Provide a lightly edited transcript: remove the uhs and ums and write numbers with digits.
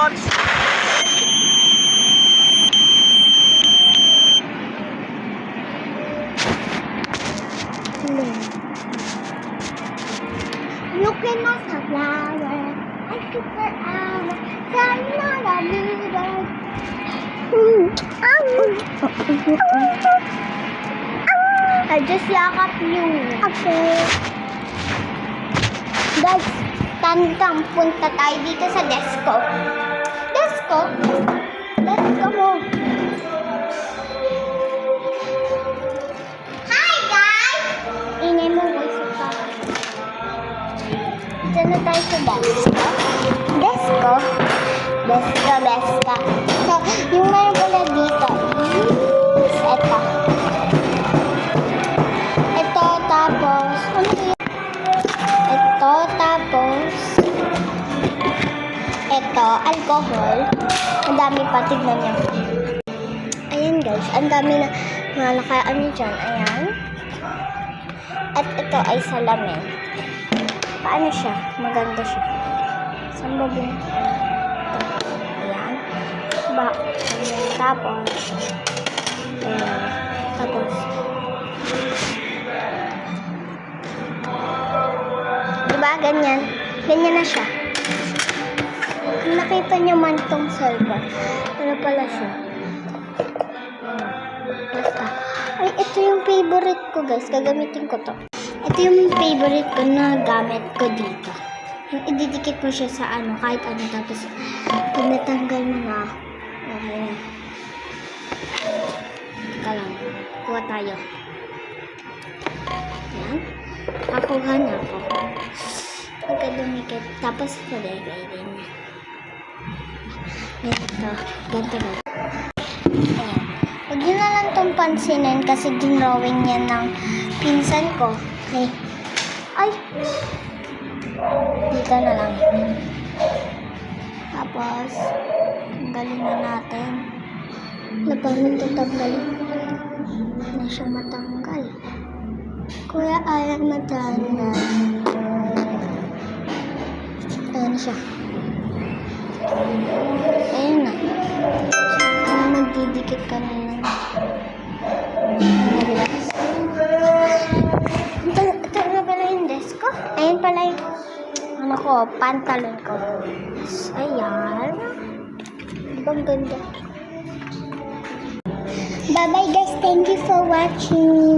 watch. Looking at the flower, I took her hour, turning on a mirror. I just yakap you. Okay. Guys, tandang punta tayo dito sa desko. Desko? Desko mo. Hi guys! Ingay mo voice pa. Dito na tayo sa desko. Desko? Desko, desko. So, yung meron pala dito is eto. Ito, tapos, ano yun? Ito, tapos, ito, alcohol. Ang dami pa, tignan niyo. Ayan guys, ang dami na ano dyan, ayan. At ito ay salamin. Paano siya? Maganda siya. Saan ba din? Ayan. Ayan. Tapos, ayan. Tapos, diba? Ganyan. Ganyan na siya. Kung nakita niyo man itong silver, ano pala siya? Basta. Ay, ito yung favorite ko guys. Gagamitin ko to. Ito yung favorite ko na gamit ko dito. Yung ididikit mo siya sa ano, kahit ano. Tapos, pag natanggal mo na, okay na. Teka lang. Kuha tayo. Ayan. Kakuha na ako. Pagka dumikit. Tapos, palagay din niya. Ganito. Ganito ba? Ayan. Huwag nyo na lang itong pansinin kasi dinrawing yan ng pinsan ko. Okay. Ay! Dito na lang. Tapos, tanggalin na natin. Labanan ito tanggalin. Hindi na siya matanggal. Kuya, ayaw matanggal. Ayan siya. Ayan na. Ano nagdidikit kanina. Diba? Ito na pala yung desk ko. Ayan pala yung ano ko, pantalon ko. Ayan. Diba ang ganda? Bye bye guys. Thank you for watching.